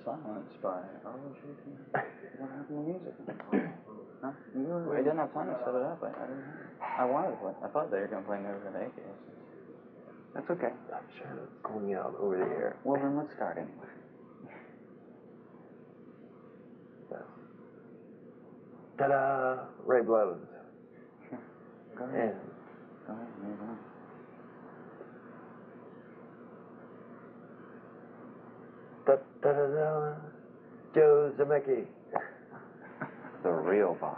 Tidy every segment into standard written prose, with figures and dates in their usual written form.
Silenced by Arlo Pignotti. What happened to music? Huh? I didn't have time to set it up. I wanted to play. I thought they were going to play Never Been Atheist. That's okay. I'm sure it's going out over the air. Well, then let's start anyway. Ta-da! Ray Blevins. Go ahead. Go ahead. Move on. Da-da-da-da. Joe Zamecki. The real boss.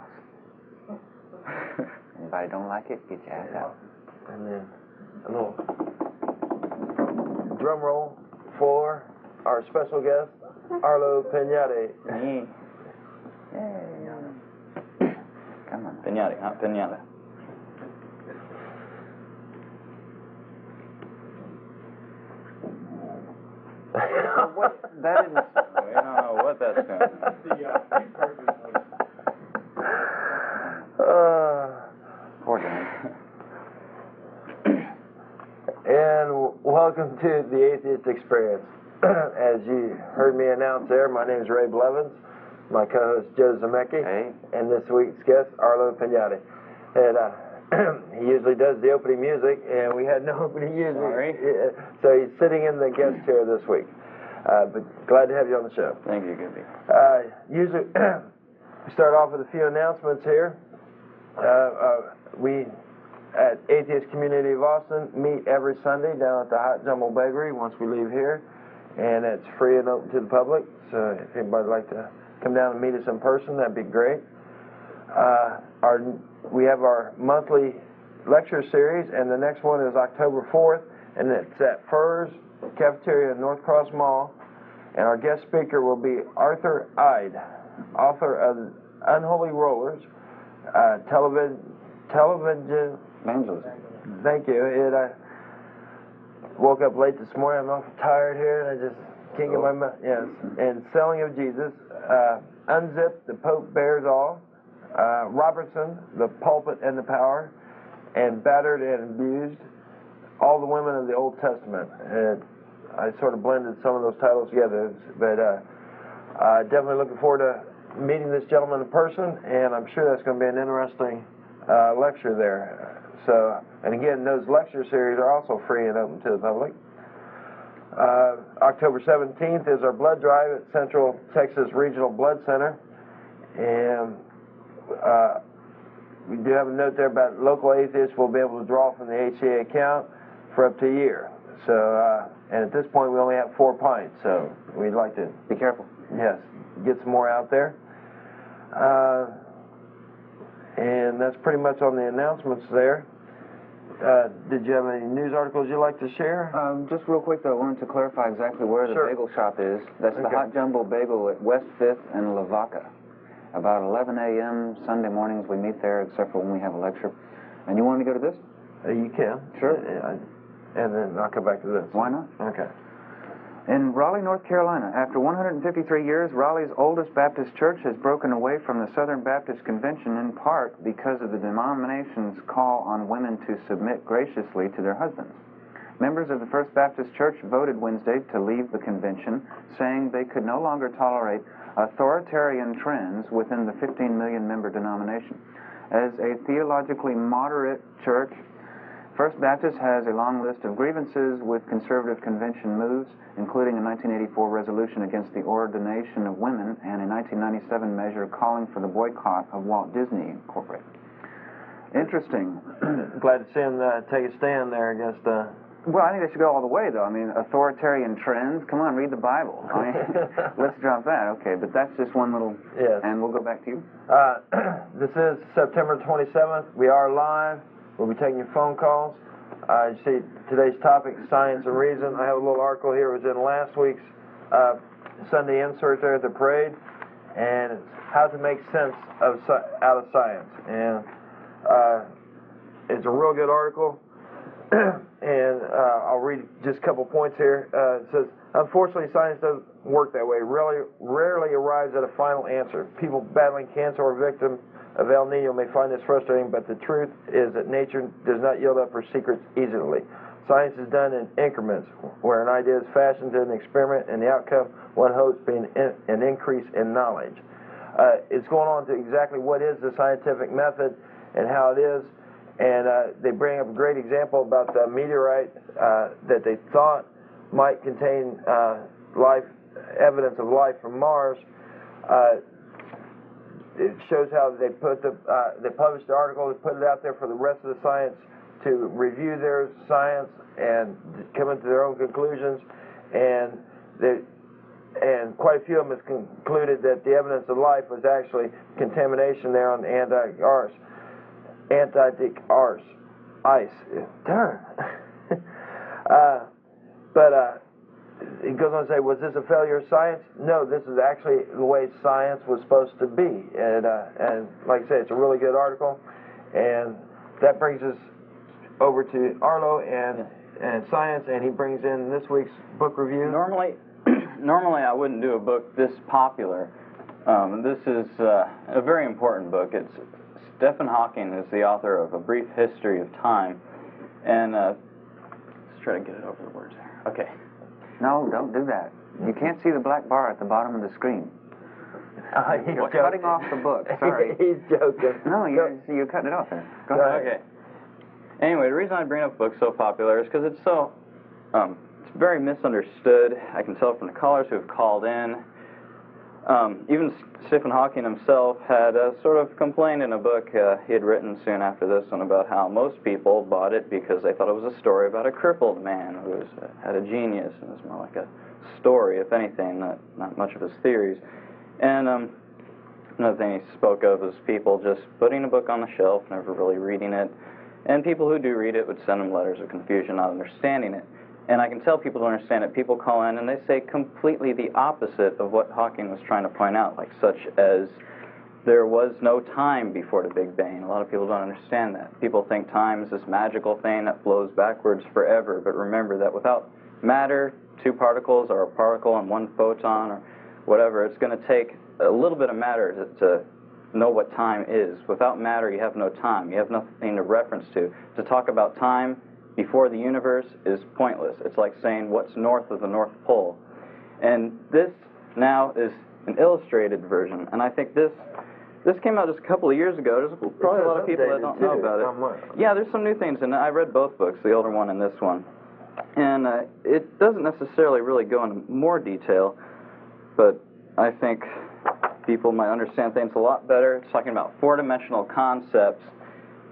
Anybody don't like it, get your ass out. And then a little drum roll for our special guest, Arlo Pignotti. Hey. Come on, Pignotti, not Pinata. What? That didn't. We don't know what that's going to be. Poor Donnie. And welcome to the Atheist Experience. As you heard me announce there, my name is Ray Blevins. My co-host Joe Zamecki. Hey. And this week's guest, Arlo Pignotti. And he usually does the opening music, and we had no opening music. Sorry. So he's sitting in the guest chair this week. But glad to have you on the show. Thank you, Gabe. Usually, we start off with a few announcements here. We, at Atheist Community of Austin, meet every Sunday down at the Hot Jumble Bakery once we leave here. And it's free and open to the public. So if anybody would like to come down and meet us in person, that'd be great. We have our monthly lecture series, and the next one is October 4th, and it's at Furs Cafeteria in North Cross Mall. And our guest speaker will be Arthur Ide, author of Unholy Rollers, television. Evangelism. Thank you. I woke up late this morning. I'm awful tired here, and I just can't get my mind. Yes. And Selling of Jesus, Unzipped, The Pope Bears All, Robertson, The Pulpit and the Power, and Battered and Abused, All the Women of the Old Testament. And I sort of blended some of those titles together, but definitely looking forward to meeting this gentleman in person, and I'm sure that's going to be an interesting lecture there. So, and again, those lecture series are also free and open to the public. October 17th is our blood drive at Central Texas Regional Blood Center, and we do have a note there about local atheists will be able to draw from the HCA account for up to a year. So, and at this point we only have 4 pints, so we'd like to be careful. Yes, get some more out there. And that's pretty much on the announcements there. Did you have any news articles you'd like to share? Just real quick, though, I wanted to clarify exactly where the bagel shop is. That's the Okay. Hot Jumbo Bagel at West 5th and Lavaca. About 11 a.m. Sunday mornings we meet there, except for when we have a lecture. And you want me to go to this? You can. Sure. And then I'll come back to this. Why not? Okay. In Raleigh, North Carolina, after 153 years, Raleigh's oldest Baptist church has broken away from the Southern Baptist Convention in part because of the denomination's call on women to submit graciously to their husbands. Members of the First Baptist Church voted Wednesday to leave the convention, saying they could no longer tolerate authoritarian trends within the 15 million member denomination. As a theologically moderate church, First Baptist has a long list of grievances with conservative convention moves, including a 1984 resolution against the ordination of women and a 1997 measure calling for the boycott of Walt Disney Incorporated. Interesting. Glad to see him take a stand there against... Well, I think they should go all the way, though. I mean, authoritarian trends. Come on, read the Bible. I mean, let's drop that. Okay, but that's just one little... Yes. And we'll go back to you. This is September 27th. We are live. We'll be taking your phone calls. You see, today's topic is science and reason. I have a little article here. It was in last week's Sunday insert there at the parade, and it's how to make sense out of science. And it's a real good article. And I'll read just a couple points here. It says, unfortunately, science doesn't work that way. Rarely arrives at a final answer. People battling cancer or victims of El Nino may find this frustrating, but the truth is that nature does not yield up her secrets easily. Science is done in increments, where an idea is fashioned to an experiment, and the outcome, one hopes, being an increase in knowledge. It's going on to exactly what is the scientific method and how it is, and they bring up a great example about the meteorite that they thought might contain life, evidence of life from Mars. It shows how they published the article, they put it out there for the rest of the science to review their science and come into their own conclusions, and quite a few of them has concluded that the evidence of life was actually contamination there on the Antarctic ice. Darn. But it goes on to say, was this a failure of science? No, this is actually the way science was supposed to be. And like I said, it's a really good article. And that brings us over to Arlo and science, and he brings in this week's book review. Normally I wouldn't do a book this popular. This is a very important book. Stephen Hawking is the author of A Brief History of Time. And let's try to get it over the words here. Okay. No, don't do that. You can't see the black bar at the bottom of the screen. You're cutting off the book. Sorry. He's joking. No, you're cutting it off there. Go ahead. Okay. Anyway, the reason I bring up a book so popular is because it's so, it's very misunderstood. I can tell from the callers who have called in. Even Stephen Hawking himself had sort of complained in a book he had written soon after this one about how most people bought it because they thought it was a story about a crippled man who had a genius, and it was more like a story, if anything, not much of his theories. And another thing he spoke of was people just putting a book on the shelf, never really reading it, and people who do read it would send him letters of confusion, not understanding it. And I can tell people don't understand it. People call in and they say completely the opposite of what Hawking was trying to point out, like such as there was no time before the Big Bang. A lot of people don't understand that. People think time is this magical thing that flows backwards forever, but remember that without matter, two particles or a particle and one photon or whatever, it's going to take a little bit of matter to know what time is. Without matter, you have no time. You have nothing to reference to. To talk about time before the universe is pointless. It's like saying what's north of the North Pole. And this now is an illustrated version, and I think this came out just a couple of years ago. There's probably a lot of people that don't know about it. Yeah, there's some new things, and I read both books, the older one and this one. And it doesn't necessarily really go into more detail, but I think people might understand things a lot better. It's talking about four-dimensional concepts,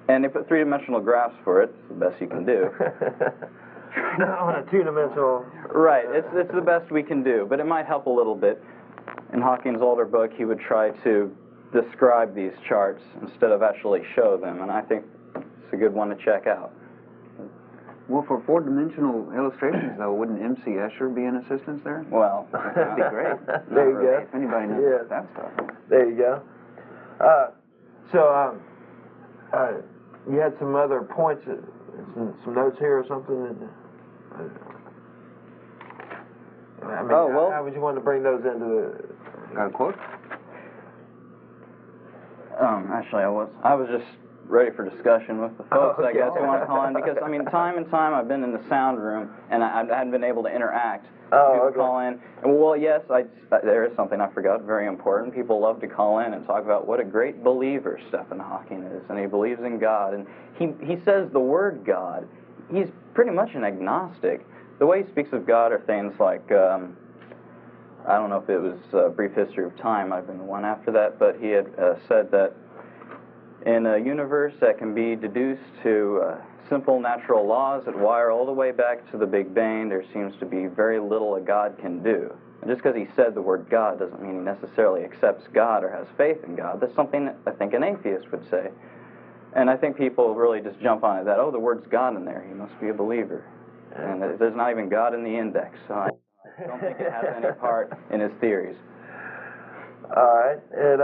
and they put three-dimensional graphs for it. It's the best you can do. Not on a two-dimensional... Right, it's the best we can do, but it might help a little bit. In Hawking's older book, he would try to describe these charts instead of actually show them, and I think it's a good one to check out. Well, for four-dimensional illustrations, though, wouldn't M.C. Escher be an assistance there? Well, that'd be great. There you go. If anybody knows about that stuff. There you go. You had some other points, some notes here or something? How would you want to bring those into the... Got a quote? Actually, I was just ready for discussion with the folks, I guess, who want to call in, because, I mean, time and time I've been in the sound room, and I hadn't been able to interact. People call in, and well, yes, there is something I forgot, very important. People love to call in and talk about what a great believer Stephen Hawking is, and he believes in God, and he says the word God. He's pretty much an agnostic. The way he speaks of God are things like, I don't know if it was A Brief History of Time, I've been the one after that, but he had said that in a universe that can be deduced to simple natural laws that wire all the way back to the Big Bang, there seems to be very little a God can do. And just because he said the word God doesn't mean he necessarily accepts God or has faith in God. That's something that I think an atheist would say. And I think people really just jump on it that, oh, the word's God in there, he must be a believer. And there's not even God in the index, so I don't think it has any part in his theories. All right. And,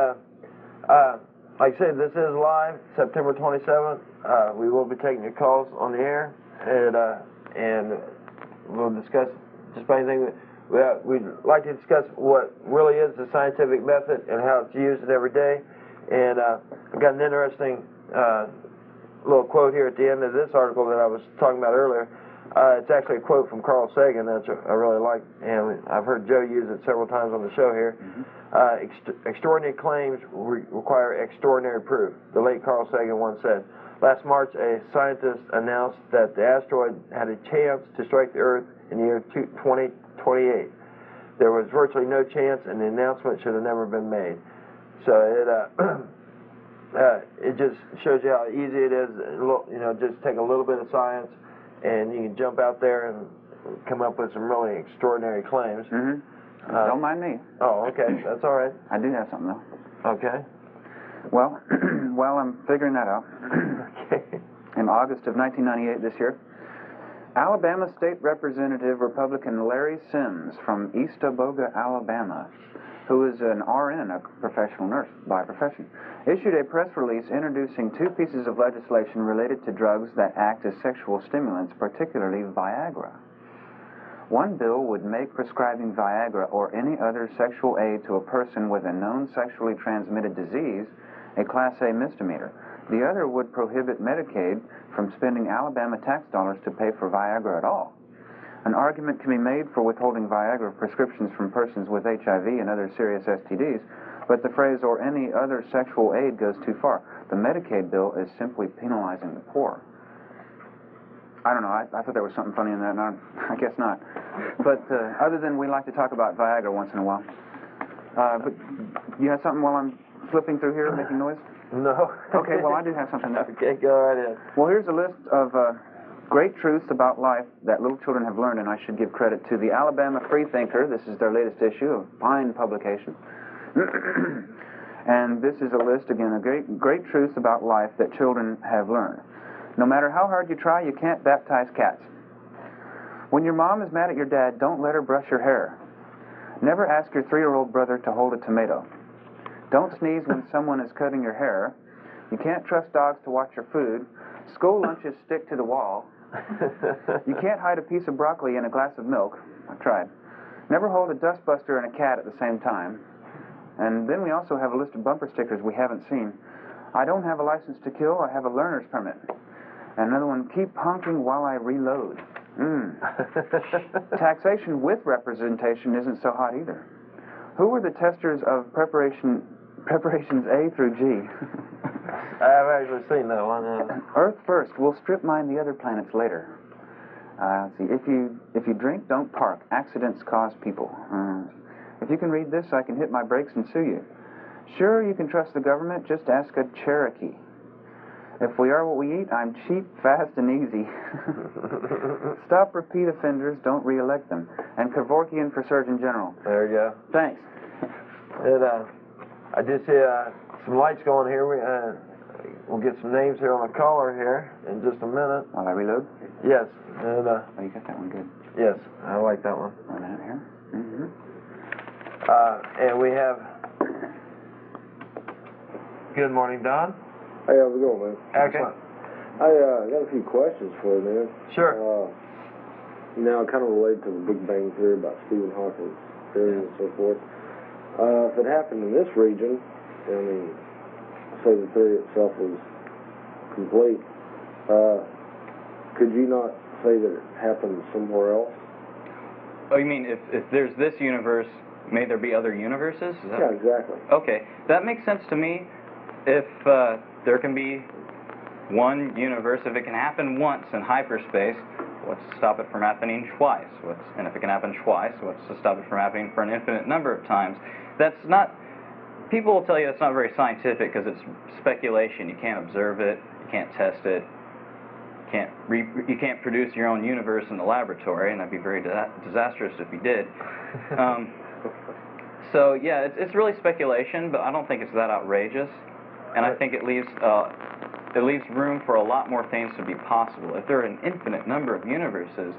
like I said, this is live, September 27th. We will be taking your calls on the air, and we'll discuss just about anything. We'd like to discuss what really is the scientific method and how it's used every day. And I've got an interesting little quote here at the end of this article that I was talking about earlier. It's actually a quote from Carl Sagan that I really like, and I've heard Joe use it several times on the show here. Extraordinary claims require extraordinary proof. The late Carl Sagan once said, last March, a scientist announced that the asteroid had a chance to strike the Earth in the year 2028. There was virtually no chance, and the announcement should have never been made. So it just shows you how easy it is. Just take a little bit of science, and you can jump out there and come up with some really extraordinary claims. Don't mind me. Oh, okay. That's all right. I do have something, though. Okay. Well, while I'm figuring that out, Okay. in August of 1998 this year, Alabama State Representative Republican Larry Sims from East Aboga, Alabama, who is an RN, a professional nurse by profession, issued a press release introducing 2 pieces of legislation related to drugs that act as sexual stimulants, particularly Viagra. One bill would make prescribing Viagra or any other sexual aid to a person with a known sexually transmitted disease a Class A misdemeanor. The other would prohibit Medicaid from spending Alabama tax dollars to pay for Viagra at all. An argument can be made for withholding Viagra prescriptions from persons with HIV and other serious STDs, but the phrase "or any other sexual aid" goes too far. The Medicaid bill is simply penalizing the poor. I don't know, I thought there was something funny in that, and I guess not. But other than we like to talk about Viagra once in a while. But you have something while I'm flipping through here making noise? No. Okay, well, I do have something there. Okay, go right ahead. Well, here's a list of great truths about life that little children have learned, and I should give credit to the Alabama Freethinker. This is their latest issue, a fine publication. And this is a list, again, of great truths about life that children have learned. No matter how hard you try, you can't baptize cats. When your mom is mad at your dad, don't let her brush your hair. Never ask your 3-year-old brother to hold a tomato. Don't sneeze when someone is cutting your hair. You can't trust dogs to watch your food. School lunches stick to the wall. You can't hide a piece of broccoli in a glass of milk. I've tried. Never hold a dustbuster and a cat at the same time. And then we also have a list of bumper stickers we haven't seen. I don't have a license to kill. I have a learner's permit. And another one, keep honking while I reload. Taxation with representation isn't so hot either. Who were the testers of preparations A through G? I've actually seen that one. Earth first. We'll strip mine the other planets later. See, if you drink, don't park. Accidents cause people. If you can read this, I can hit my brakes and sue you. Sure, you can trust the government. Just ask a Cherokee. If we are what we eat, I'm cheap, fast, and easy. Stop repeat offenders, don't re-elect them. And Kevorkian for Surgeon General. There you go. Thanks. I just see some lights going here. We'll get some names here on the caller here in just a minute. While I reload? Yes. And, oh, you got that one good. Yes, I like that one. Right out here. And we have... Good morning, Don. Hey, how's it going, man? Excellent. I got a few questions for you, man. Sure. Now, kind of related to the Big Bang Theory about Stephen Hawking's theory and so forth. If it happened in this region, I mean, say the theory itself was complete, could you not say that it happened somewhere else? Oh, you mean if there's this universe, may there be other universes? Is that Yeah, exactly. Okay, that makes sense to me. If there can be one universe, if it can happen once in hyperspace, what's to stop it from happening twice? And if it can happen twice, what's to stop it from happening for an infinite number of times? That's not... People will tell you that's not very scientific because it's speculation. You can't observe it. You can't test it. You can't produce your own universe in the laboratory, and that'd be very disastrous if you did. So yeah, it's really speculation, but I don't think it's that outrageous, and I think it leaves room for a lot more things to be possible. If there are an infinite number of universes,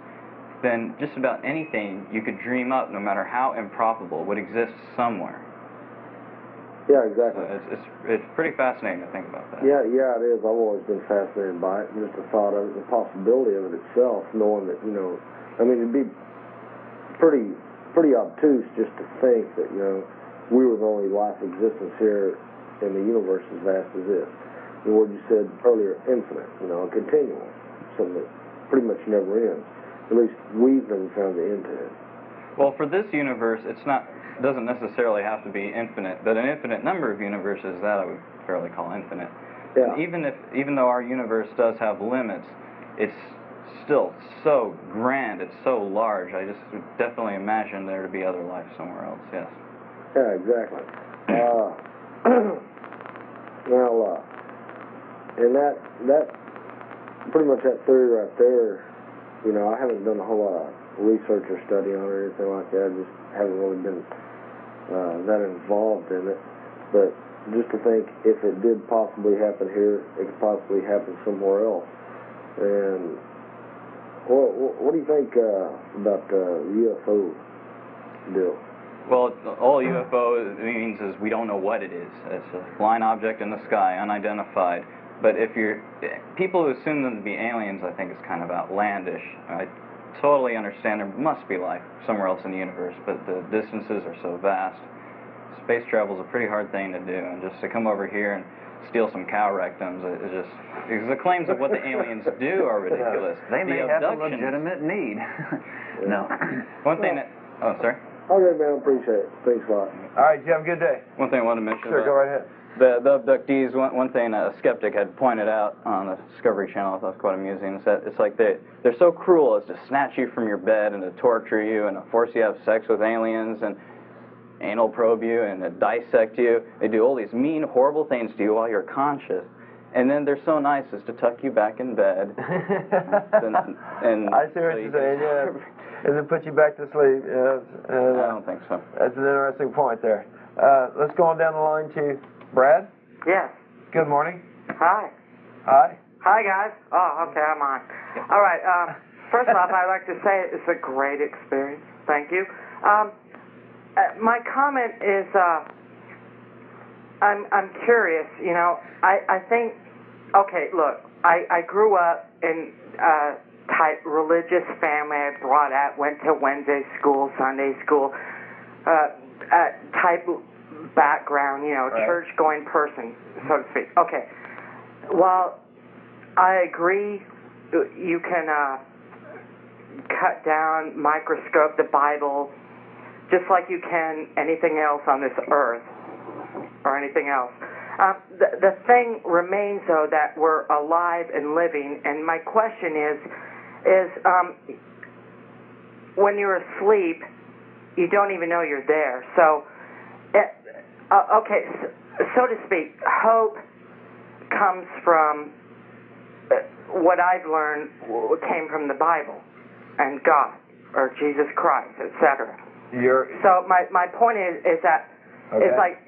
then just about anything you could dream up, no matter how improbable, would exist somewhere. Yeah, exactly. So it's pretty fascinating to think about that. Yeah, it is. I've always been fascinated by it, and just the thought of the possibility of it itself, knowing that, I mean, it'd be pretty obtuse just to think that, we were the only life existence here in the universe as vast as this. And what you said earlier, infinite, a continuum, something that pretty much never ends. at least we've been found into it. Well, for this universe, doesn't necessarily have to be infinite, but an infinite number of universes, that I would fairly call infinite. Yeah. Even though our universe does have limits, it's still so grand, it's so large. I just would definitely imagine there to be other life somewhere else. Yes. Yeah, exactly. Well, and that pretty much that theory right there, you know, I haven't done a whole lot of research or study on it or anything like that. I just haven't really been that involved in it. But just to think, if it did possibly happen here, it could possibly happen somewhere else. And what do you think about the UFO deal? Well, all UFO means is we don't know what it is. It's a flying object in the sky, unidentified. But people who assume them to be aliens, I think is kind of outlandish. I totally understand there must be life somewhere else in the universe, but the distances are so vast. Space travel is a pretty hard thing to do, and just to come over here and steal some cow rectums is just, because the claims of what the aliens do are ridiculous. They may have a legitimate need. No. One thing that, oh, sorry? Okay, man, appreciate it. Thanks a lot. All right, you have a good day. One thing I wanted to mention. Sure, go right ahead. The abductees, one thing a skeptic had pointed out on the Discovery Channel, I thought was quite amusing, is that it's like they're so cruel as to snatch you from your bed and to torture you and to force you to have sex with aliens and anal probe you and to dissect you. They do all these mean, horrible things to you while you're conscious. And then they're so nice as to tuck you back in bed. and I see what you're saying, yeah. And then put you back to sleep. Yes. I don't think so. That's an interesting point there. Let's go on down the line to Brad. Yes. Good morning. Hi. Hi. Hi, guys. Oh, okay, I'm on. All right. First off, I'd like to say it's a great experience. Thank you. My comment is, I'm curious. You know, I think. Okay, look. I grew up in type religious family. I brought up, went to Wednesday school, Sunday school, type background, you know, right. church-going person, so to speak. Okay. Well, I agree you can cut down, microscope the Bible, just like you can anything else on this earth, or anything else. The thing remains, though, that we're alive and living, and my question is when you're asleep, you don't even know you're there. So, okay, so to speak, hope comes from what I've learned came from the Bible and God or Jesus Christ, etc. So my point is that it's like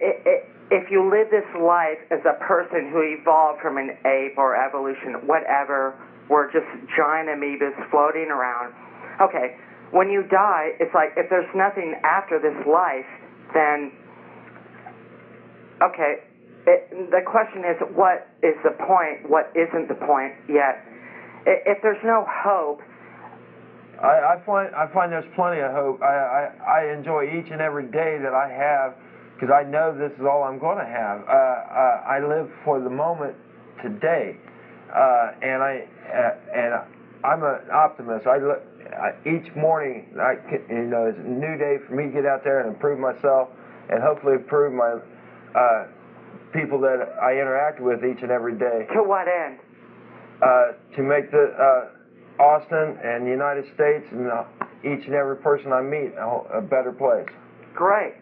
if you live this life as a person who evolved from an ape or evolution, whatever, we're just giant amoebas floating around. Okay, when you die, it's like if there's nothing after this life, then okay. The question is, what is the point? What isn't the point yet? If there's no hope, I find there's plenty of hope. I enjoy each and every day that I have because I know this is all I'm going to have. I live for the moment today, and I'm an optimist. Each morning, it's a new day for me to get out there and improve myself, and hopefully improve my people that I interact with each and every day. To what end? To make the Austin and the United States and each and every person I meet a better place. Great.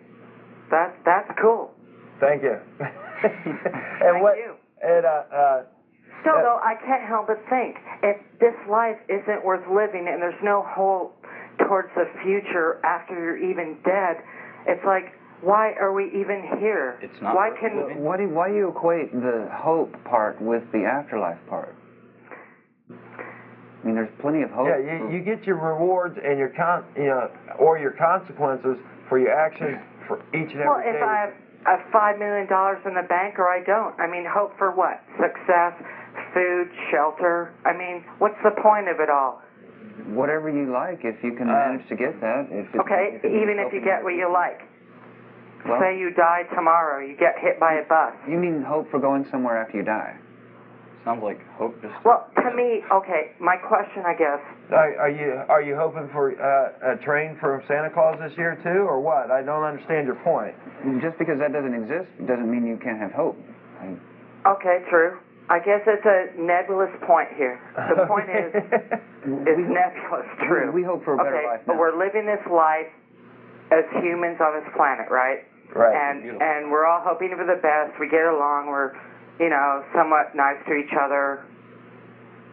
That's cool. Thank you. Thank you. Still, though, I can't help but think, if this life isn't worth living and there's no hope towards the future after you're even dead, it's like, why are we even here? It's not. Why do you equate the hope part with the afterlife part? I mean, there's plenty of hope. Yeah, you get your rewards and your or your consequences for your actions for each and every day. Well, if I have $5 million in the bank or I don't, I mean, hope for what? Success, food, shelter. I mean, what's the point of it all? Whatever you like, if you can manage to get that. Even if you get what you like. Well, say you die tomorrow, you get hit by a bus. You mean hope for going somewhere after you die? sounds like hope just... Well, to me, okay, my question, I guess... Are you hoping for a train from Santa Claus this year, too, or what? I don't understand your point. Just because that doesn't exist doesn't mean you can't have hope. Okay, true. I guess it's a nebulous point here. The point is, it's nebulous, true. We hope for a better life now. But we're living this life as humans on this planet, right? Right. And we're all hoping for the best. We get along. We're, somewhat nice to each other,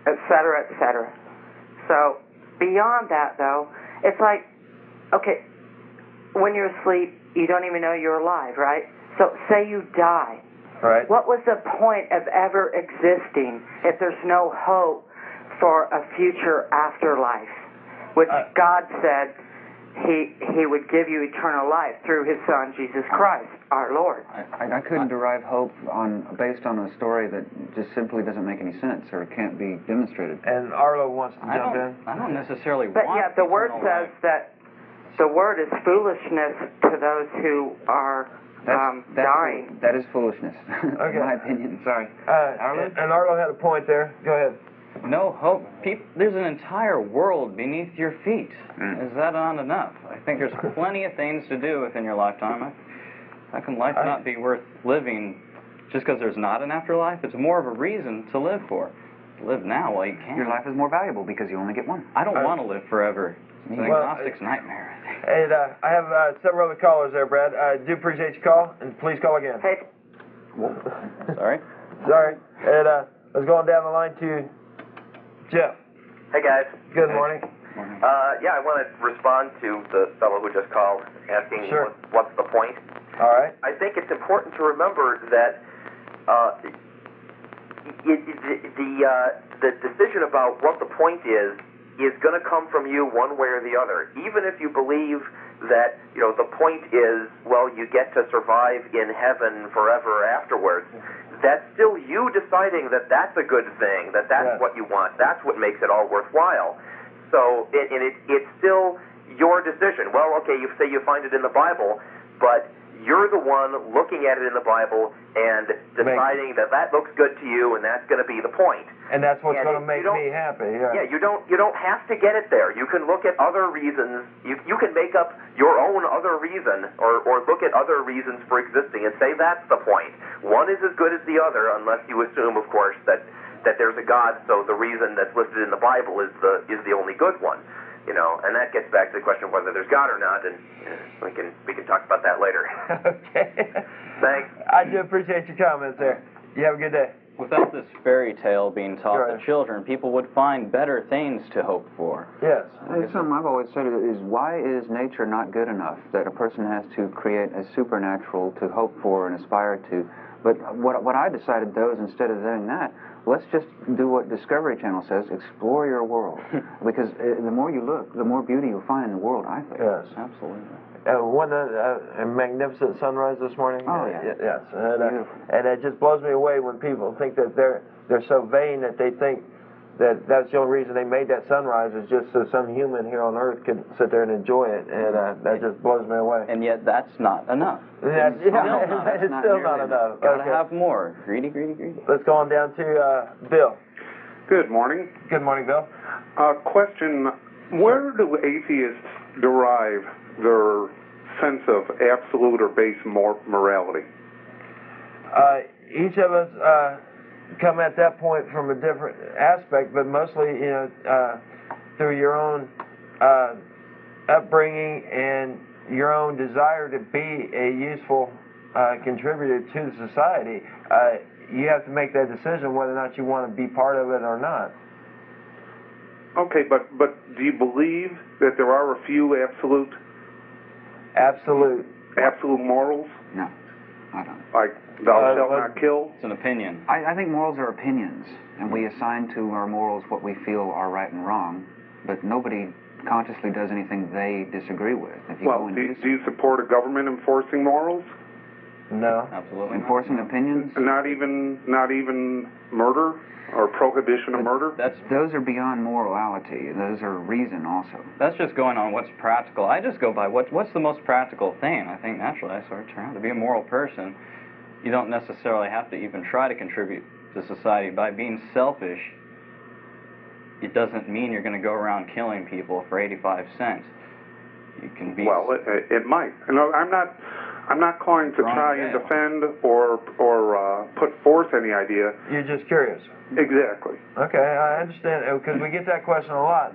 et cetera, et cetera. So beyond that, though, it's like, okay, when you're asleep, you don't even know you're alive, right? So say you die. Right. What was the point of ever existing if there's no hope for a future afterlife? Which God said He would give you eternal life through His Son, Jesus Christ, our Lord. I couldn't derive hope based on a story that just simply doesn't make any sense or can't be demonstrated. And Arlo wants to jump in. I don't necessarily But want yeah, the Word eternal says life. that the Word is foolishness to those who are dying. That is foolishness, Okay. in my opinion. Sorry. Arlo? And Arlo had a point there. Go ahead. No hope. There's an entire world beneath your feet. Is that not enough? I think there's plenty of things to do within your lifetime. How can life not be worth living just because there's not an afterlife? It's more of a reason to live for. Live now while you can. Your life is more valuable because you only get one. I don't want to live forever. It's an agnostic's nightmare, I think. And I have several other callers there, Brad. I do appreciate your call, and please call again. Hey, Sorry? Sorry. And let's go on down the line to Jeff. Hey, guys. Good morning. Yeah, I want to respond to the fellow who just called, asking Sure. what's the point. All right. I think it's important to remember that the decision about what the point is going to come from you one way or the other. Even if you believe that, the point is, well, you get to survive in heaven forever afterwards, that's still you deciding that that's a good thing, that's Yes. what you want. That's what makes it all worthwhile. So it's still your decision. Well, okay, you say you find it in the Bible, but you're the one looking at it in the Bible and deciding that looks good to you, and that's going to be the point. And that's what's going to make me happy. Yeah, you don't have to get it there. You can look at other reasons. You can make up your own other reason, or look at other reasons for existing and say that's the point. One is as good as the other, unless you assume, of course, that there's a God. So the reason that's listed in the Bible is the only good one. And that gets back to the question of whether there's God or not, and we can talk about that later. Okay. Thanks. I do appreciate your comments there. You have a good day. Without this fairy tale being taught Right. to children, people would find better things to hope for. Yes. It's something I've always said is, why is nature not good enough that a person has to create a supernatural to hope for and aspire to? But what I decided, though, is instead of doing that, let's just do what Discovery Channel says, explore your world. Because the more you look, the more beauty you'll find in the world, I think. Yes. Absolutely. A magnificent sunrise this morning. Oh, yeah. Yes. Beautiful. And it just blows me away when people think that they're so vain that they think that's the only reason they made that sunrise is just so some human here on Earth could sit there and enjoy it. And that just blows me away. And yet that's not enough. It's still not enough. Gotta Okay. have more. Greedy, greedy, greedy. Let's go on down to Bill. Good morning. Good morning, Bill. Question, where do atheists derive their sense of absolute or base morality? Each of us come at that point from a different aspect, but mostly, through your own upbringing and your own desire to be a useful contributor to the society. You have to make that decision whether or not you want to be part of it or not. Okay, but do you believe that there are a few absolute morals? No, I don't. Like thou shalt not kill? It's an opinion. I think morals are opinions, and we assign to our morals what we feel are right and wrong, but nobody consciously does anything they disagree with. If you go and do you support a government enforcing morals? No. Absolutely. enforcing opinions, Not even murder or prohibition of murder? those are beyond morality. Those are reason also. That's just going on what's practical. I just go by what's the most practical thing. I think naturally I sort of turn out to be a moral person. you don't necessarily have to even try to contribute to society. By being selfish, it doesn't mean you're going to go around killing people for 85 cents. You can be... Well, it might. I'm not calling to try and defend or put forth any idea. You're just curious. Exactly. Okay, I understand, because we get that question a lot.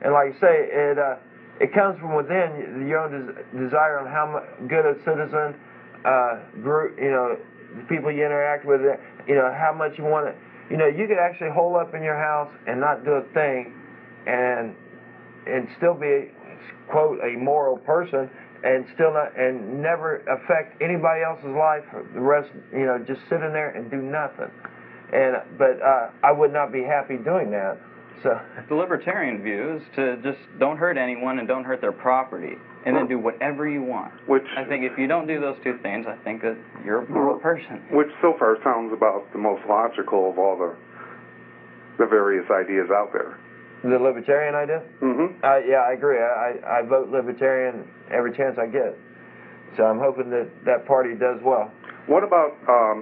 And like you say, it comes from within your own desire on how good a citizen, group, the people you interact with, how much you want to, you could actually hole up in your house and not do a thing and still be, quote, a moral person and still not, and never affect anybody else's life, the rest, just sit in there and do nothing. But I would not be happy doing that. So the libertarian view is to just don't hurt anyone and don't hurt their property, and then do whatever you want. Which I think if you don't do those two things, I think that you're a moral person. Which so far sounds about the most logical of all the various ideas out there. The libertarian idea? Mm-hmm. Yeah, I agree. I vote libertarian every chance I get. So I'm hoping that party does well. What about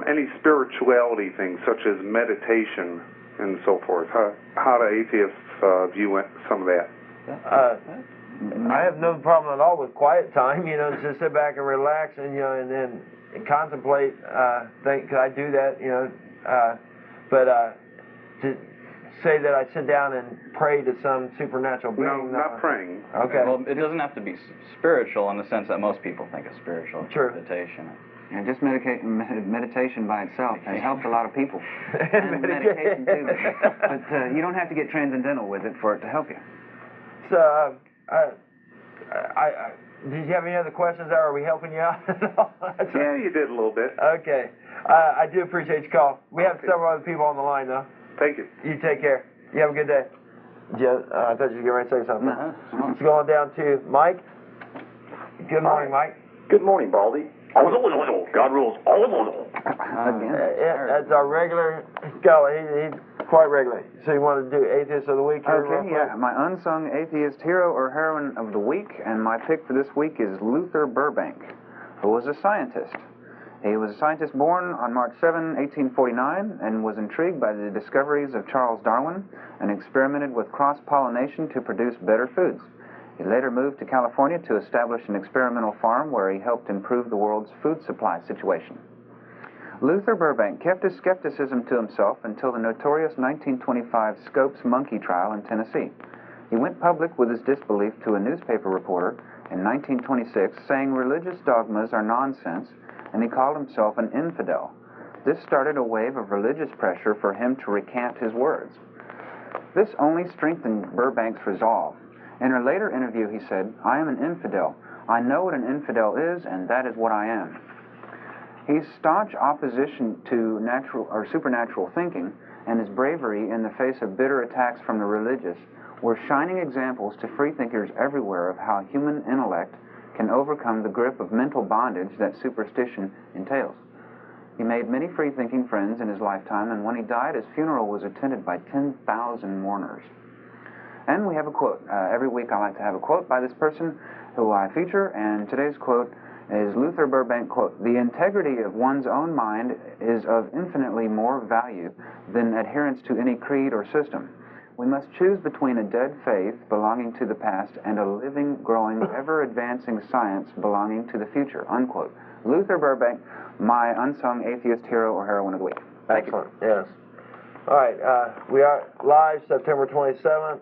any spirituality things, such as meditation and so forth? How do atheists view some of that? I have no problem at all with quiet time, just sit back and relax and, and then contemplate, think, could I do that, but to say that I sit down and pray to some supernatural being. No, not praying. Okay. Well, it doesn't have to be spiritual in the sense that most people think of spiritual. True. Meditation. And just meditation by itself has helped a lot of people. And medication too. But you don't have to get transcendental with it for it to help you. So, did you have any other questions there? Are we helping you out? Yeah, you did a little bit. Okay. I do appreciate your call. We have several other people on the line, though. Thank you. You take care. You have a good day. I thought you were getting ready to say something. Uh-huh. It's going down to Mike. Good morning, Mike. Good morning, Baldy. God rules. That's our regular scholar. He's quite regular. So you want to do Atheist of the Week here? Okay, yeah. My unsung atheist hero or heroine of the week, and my pick for this week is Luther Burbank, who was a scientist. He was a scientist born on March 7, 1849, and was intrigued by the discoveries of Charles Darwin and experimented with cross-pollination to produce better foods. He later moved to California to establish an experimental farm where he helped improve the world's food supply situation. Luther Burbank kept his skepticism to himself until the notorious 1925 Scopes monkey trial in Tennessee. He went public with his disbelief to a newspaper reporter in 1926, saying religious dogmas are nonsense, and he called himself an infidel. This started a wave of religious pressure for him to recant his words. This only strengthened Burbank's resolve. In a later interview, he said, "I am an infidel. I know what an infidel is, and that is what I am." His staunch opposition to natural or supernatural thinking and his bravery in the face of bitter attacks from the religious were shining examples to freethinkers everywhere of how human intellect can overcome the grip of mental bondage that superstition entails. He made many free-thinking friends in his lifetime, and when he died, his funeral was attended by 10,000 mourners. And we have a quote. Every week I like to have a quote by this person who I feature, and today's quote is Luther Burbank, quote, "The integrity of one's own mind is of infinitely more value than adherence to any creed or system. We must choose between a dead faith belonging to the past and a living, growing, ever-advancing science belonging to the future," unquote. Luther Burbank, my unsung atheist hero or heroine of the week. Thank Excellent. You. Yes. All right. We are live September 27th.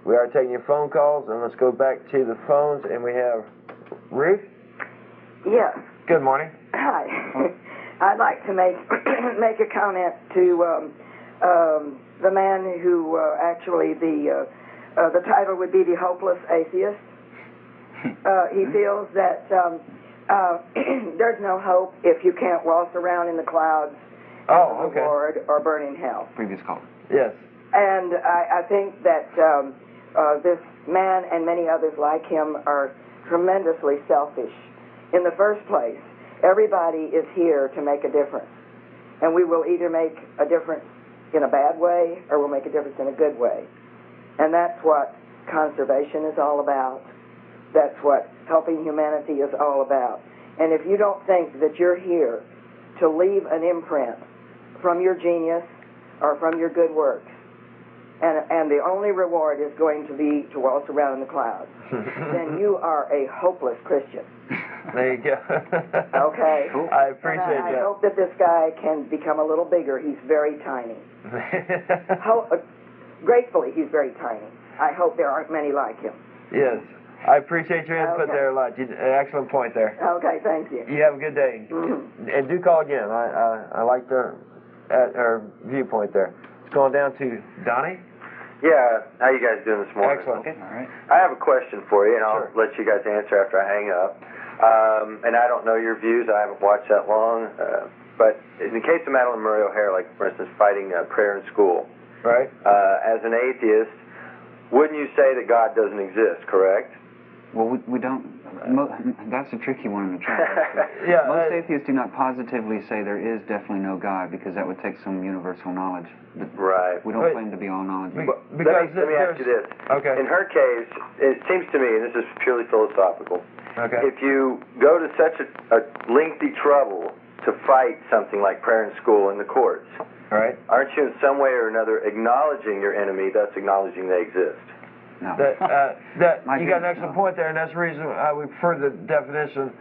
We are taking your phone calls, and let's go back to the phones, and we have Ruth. Yes. Good morning. Hi. I'd like to make a comment to the man who actually the title would be the hopeless atheist. He feels that there's no hope if you can't waltz around in the clouds, or burn in hell. Previous call. Yes. And I think that this man and many others like him are tremendously selfish. In the first place, everybody is here to make a difference. And we will either make a difference in a bad way or we'll make a difference in a good way. And that's what conservation is all about. That's what helping humanity is all about. And if you don't think that you're here to leave an imprint from your genius or from your good works. And the only reward is going to be to waltz around in the clouds. Then you are a hopeless Christian. There you go. Okay? I appreciate I that. hope that this guy can become a little bigger. He's very tiny. Gratefully, he's very tiny. I hope there aren't many like him. Yes. I appreciate your input Okay. there a lot. Excellent point there. Okay, thank you. You have a good day. And do call again. I like our viewpoint there. It's going down to Donnie. Yeah, how you guys doing this morning? Excellent. All right. I have a question for you, and I'll Sure. let you guys answer after I hang up. And I don't know your views. I haven't watched that long. But in the case of Madeline Murray O'Hare, like, for instance, fighting prayer in school, Right. As an atheist, wouldn't you say that God doesn't exist, correct? Well, we don't. That's a tricky one in the trial. Yeah, Most atheists do not positively say there is definitely no God, because that would take some universal knowledge. But Right. we don't claim to be all knowledgeable. Because let me ask you this. Okay. In her case, it seems to me, and this is purely philosophical, Okay. if you go to such a lengthy trouble to fight something like prayer in school in the courts, Right. aren't you in some way or another acknowledging your enemy, thus acknowledging they exist? No. That My you got an goodness, excellent no. point there, and that's the reason we prefer the definition,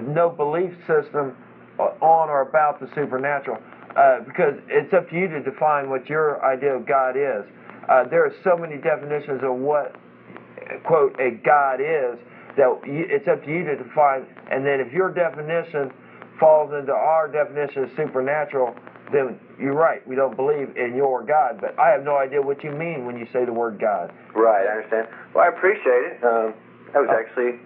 no belief system on or about the supernatural, because it's up to you to define what your idea of God is. There are so many definitions of what, quote, a God is, that it's up to you to define, and then if your definition falls into our definition of supernatural, then you're right, we don't believe in your God. But I have no idea what you mean when you say the word God. Right, I understand. Well, I appreciate it. That was actually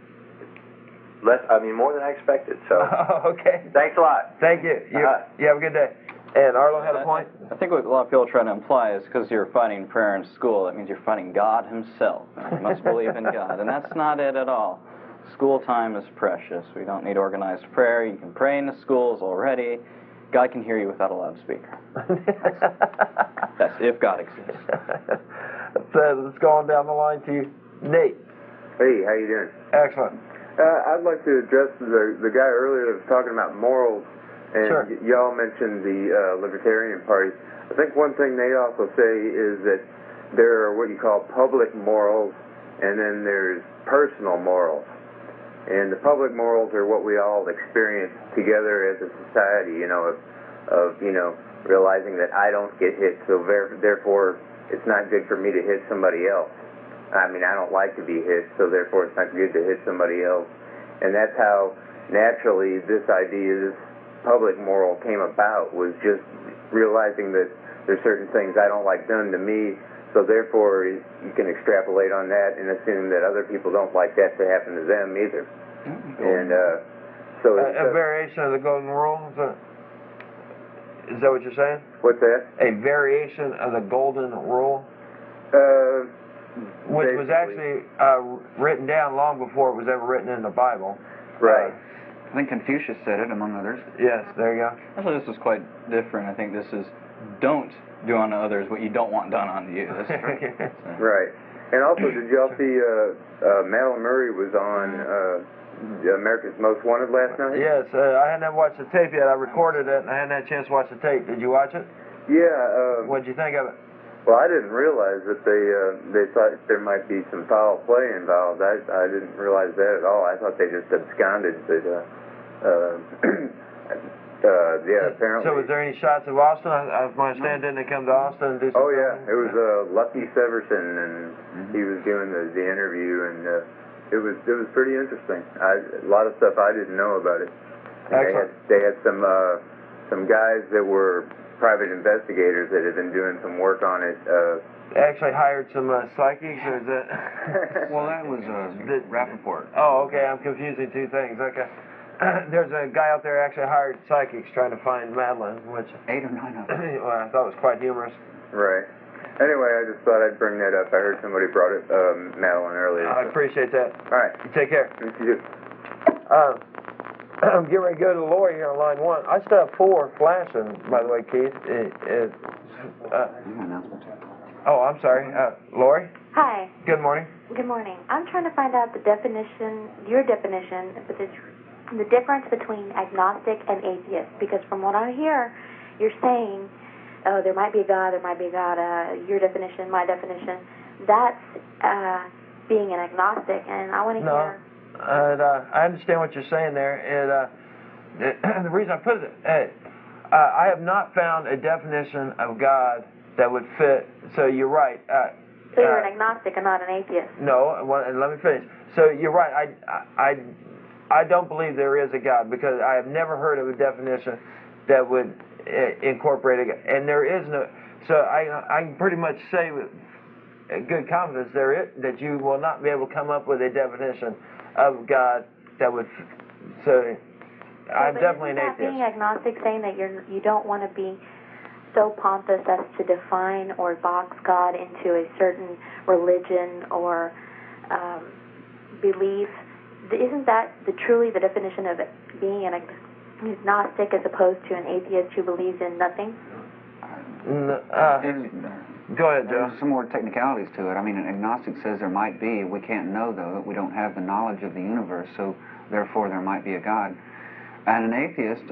more than I expected. So, Okay. thanks a lot. Thank you. You have a good day. And Arlo had a point? I think what a lot of people are trying to imply is because you're fighting prayer in school, that means you're fighting God himself. You must believe in God. And that's not it at all. School time is precious. We don't need organized prayer. You can pray in the schools already. God can hear you without a loudspeaker. That's if God exists. Let's go on down the line to Nate. Hey, how you doing? Excellent. I'd like to address the guy earlier that was talking about morals, and Sure. y'all mentioned the Libertarian Party. I think one thing they also say is that there are what you call public morals, and then there's personal morals. And the public morals are what we all experience together as a society, of realizing that I don't get hit, so therefore it's not good for me to hit somebody else. I mean, I don't like to be hit, so therefore it's not good to hit somebody else. And that's how naturally this idea, this public moral came about, was just realizing that there's certain things I don't like done to me, so therefore you can extrapolate on that and assume that other people don't like that to happen to them either. And so A variation of the golden rule? Is that what you're saying? What's that? A variation of the golden rule? Which was actually written down long before it was ever written in the Bible. Right. I think Confucius said it, among others. Yes, there you go. Actually, this is quite different. I think this is don't do unto others what you don't want done unto you. This is Right. And also, did y'all see Madeline Murray was on America's Most Wanted last night? Yes, I hadn't watched the tape yet. I recorded it, and I hadn't had a chance to watch the tape. Did you watch it? Yeah. What'd you think of it? Well, I didn't realize that they thought there might be some foul play involved. I didn't realize that at all. I thought they just absconded, but yeah, apparently. So was there any shots of Austin? I my understand didn't they come to Austin and do some Oh yeah, it was Lucky Severson, and he was doing the interview, and it was pretty interesting. A lot of stuff I didn't know about it. And they had some guys that were private investigators that had been doing some work on it. They actually hired some psychics, or is that? Well, that was Rappaport. Oh, okay. I'm confusing two things. Okay. There's a guy out there actually hired psychics trying to find Madeline, which 8 or 9 of them. well, I thought was quite humorous. Right. Anyway, I just thought I'd bring that up. I heard somebody brought it, Madeline earlier. I appreciate that. All right. You take care. Thank you. I'm getting ready to go to Lori here on line 1. I still have 4 flashing, by the way, Keith. Oh, I'm sorry. Lori? Hi. Good morning. Good morning. I'm trying to find out the definition, your definition, but it's the difference between agnostic and atheist, because from what I hear, you're saying, oh, there might be a God, your definition, my definition. That's being an agnostic, and I want to hear. I understand what you're saying there. The reason I put it, I have not found a definition of God that would fit. So you're right. So you're an agnostic and not an atheist. No, and let me finish. So you're right. I don't believe there is a God, because I have never heard of a definition that would incorporate a God. And there is no. So I can pretty much say with good confidence that you will not be able to come up with a definition of God that would. So I'm definitely an atheist. Being agnostic, saying that you don't want to be so pompous as to define or box God into a certain religion or belief. Isn't that truly the definition of being an agnostic as opposed to an atheist who believes in nothing? Go ahead, Joe. There's some more technicalities to it. I mean, an agnostic says there might be. We can't know, though. We don't have the knowledge of the universe, so therefore there might be a God. And an atheist,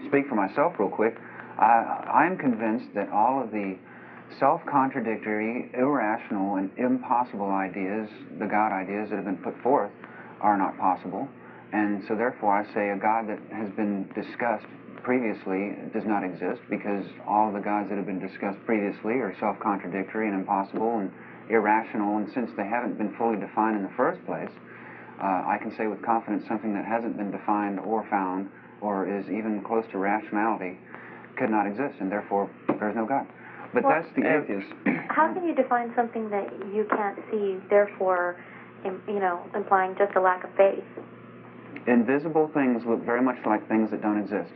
speak for myself real quick, I'm convinced that all of the self-contradictory, irrational, and impossible ideas, the God ideas that have been put forth, are not possible. And so therefore I say a God that has been discussed previously does not exist, because all of the gods that have been discussed previously are self-contradictory and impossible and irrational, and since they haven't been fully defined in the first place, I can say with confidence something that hasn't been defined or found or is even close to rationality could not exist, and therefore there's no God. But that's the atheist. How can you define something that you can't see, therefore, implying just a lack of faith? Invisible things look very much like things that don't exist.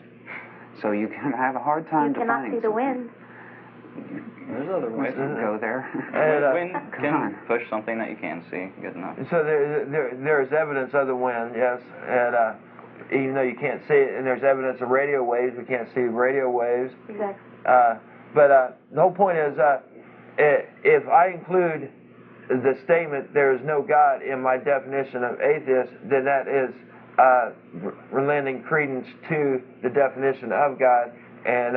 So you can have a hard time defining. You cannot see the wind. There's other ways to go there. Wind can push something that you can see. Good enough. So there's evidence of the wind, yes, and even though you can't see it, and there's evidence of radio waves. We can't see radio waves. Exactly. But the whole point is, if I include the statement "there is no God" in my definition of atheist, then that is lending credence to the definition of God, and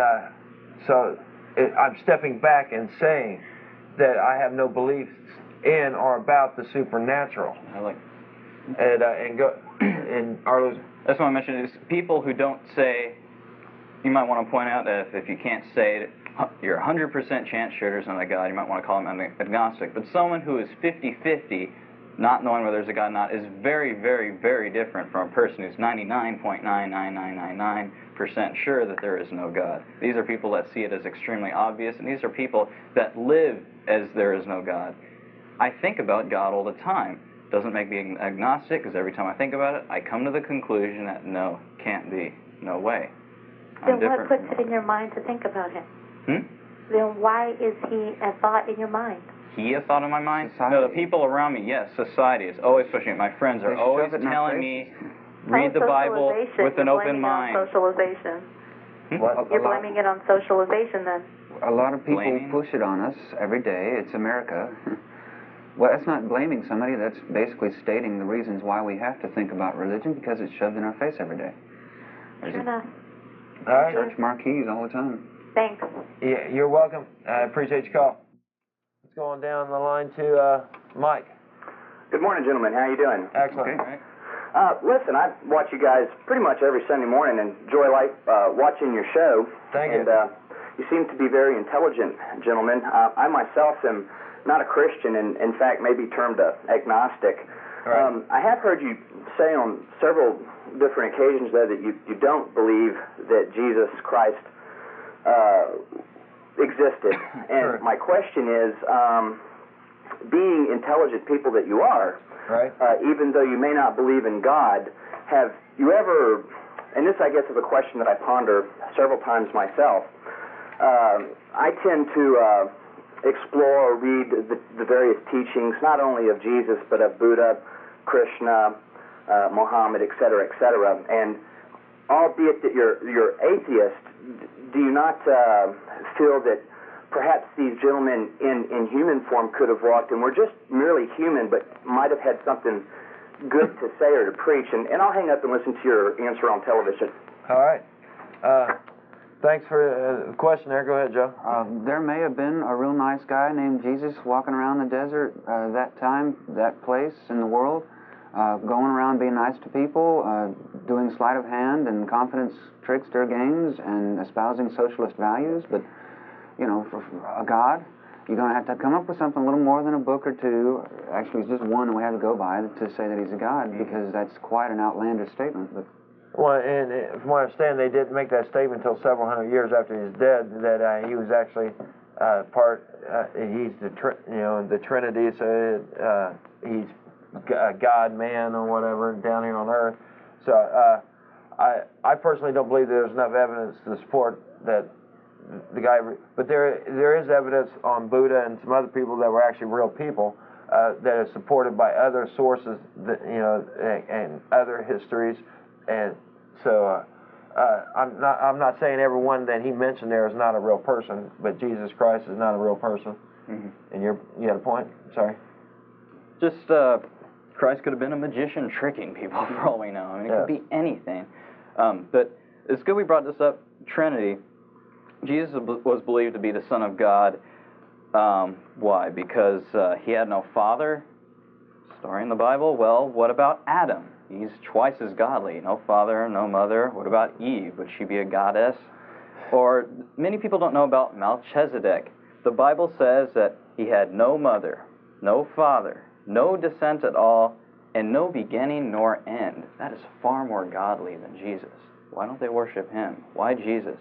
so I'm stepping back and saying that I have no beliefs in or about the supernatural. I like. And Arlo's. That's what I mentioned is people who don't say. You might want to point out that if you can't say it, you're 100% chance sure there's not a God, you might want to call him an agnostic. But someone who is 50-50, not knowing whether there's a God or not, is very, very, very different from a person who's 99.99999% sure that there is no God. These are people that see it as extremely obvious, and these are people that live as there is no God. I think about God all the time. Doesn't make me agnostic, because every time I think about it, I come to the conclusion that no, can't be, no way. Then what puts it in your mind to think about him? Then why is he a thought in your mind? He a thought in my mind? Society. No, the people around me, yes, society is always pushing it. My friends are always telling me, read the Bible with an open mind. Socialization. What? You're blaming it on socialization then. A lot of people push it on us every day. It's America. Well, that's not blaming somebody. That's basically stating the reasons why we have to think about religion, because it's shoved in our face every day. Sure enough. All right. Church marquees all the time. Thanks. Yeah, you're welcome. I appreciate your call. Let's go on down the line to Mike. Good morning, gentlemen. How you doing? Excellent. Okay. Listen, I watch you guys pretty much every Sunday morning and enjoy watching your show. Thank you. And you seem to be very intelligent, gentlemen. I myself am not a Christian, and in fact may be termed agnostic. Right. I have heard you say on several different occasions, though, that you don't believe that Jesus Christ existed. And Sure. my question is, being intelligent people that you are, Right. Even though you may not believe in God, have you ever, and this I guess is a question that I ponder several times myself, I tend to explore or read the various teachings, not only of Jesus, but of Buddha, Krishna, Muhammad, etc., etc. And albeit that you're atheist, do you not feel that perhaps these gentlemen in human form could have walked and were just merely human, but might have had something good to say or to preach, and I'll hang up and listen to your answer on television. All right. Thanks for the question there. Go ahead, Joe. There may have been a real nice guy named Jesus walking around the desert that time, that place in the world, going around being nice to people, doing sleight of hand and confidence trickster games and espousing socialist values. But, you know, for a God, you're going to have to come up with something a little more than a book or two. Actually, it's just one we have to go by to say that he's a God, because that's quite an outlandish statement. But well, and from what I understand, they didn't make that statement until several hundred years after he was dead, that he was actually he's the Trinity, so he's God, man, or whatever, down here on earth. So I personally don't believe there's enough evidence to support that the guy, but there is evidence on Buddha and some other people that were actually real people that is supported by other sources, that, and other histories. And so I'm not saying everyone that he mentioned there is not a real person, but Jesus Christ is not a real person. Mm-hmm. And you had a point? Sorry. Just Christ could have been a magician tricking people for all we know. I mean, it could be anything. But it's good we brought this up. Trinity. Jesus was believed to be the Son of God. Why? Because he had no father. Story in the Bible. Well, what about Adam? He's twice as godly. No father, no mother. What about Eve? Would she be a goddess? Or many people don't know about Melchizedek. The Bible says that he had no mother, no father, no descent at all, and no beginning nor end. That is far more godly than Jesus. Why don't they worship him? Why Jesus?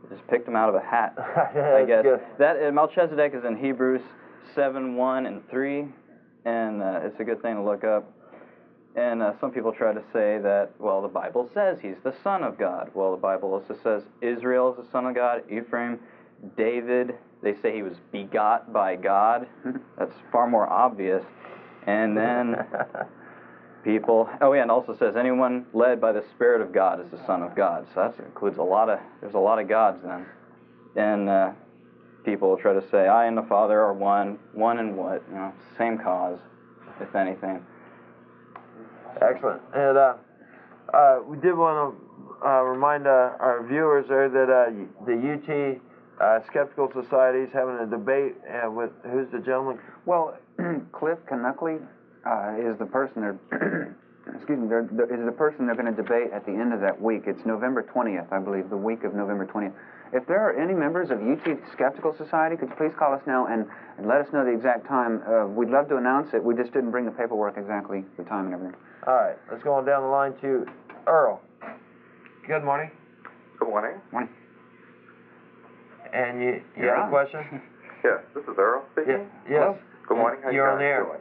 They just picked him out of a hat, I guess. Good. That Melchizedek is in Hebrews 7:1 and 3, and it's a good thing to look up. And some people try to say that, well, the Bible says he's the Son of God. Well, the Bible also says Israel is the Son of God, Ephraim, David. They say he was begot by God. That's far more obvious. And then people, and also says anyone led by the Spirit of God is the Son of God. So that includes there's a lot of gods then. And people try to say, I and the Father are one in what? Same cause, if anything. Excellent. And we did want to remind our viewers there that the UT Skeptical Society is having a debate with, who's the gentleman? Well, Cliff Knuckley is the person they're is the person they're going to debate at the end of that week. It's November 20th, I believe, the week of November 20th. If there are any members of UT Skeptical Society, could you please call us now and let us know the exact time? We'd love to announce it. We just didn't bring the paperwork exactly, the time and everything. All right, let's go on down the line to Earl. Good morning. Good morning. Morning. And you have a question? Yes, this is Earl speaking. Yes. Good morning. How You're you on the air. doing?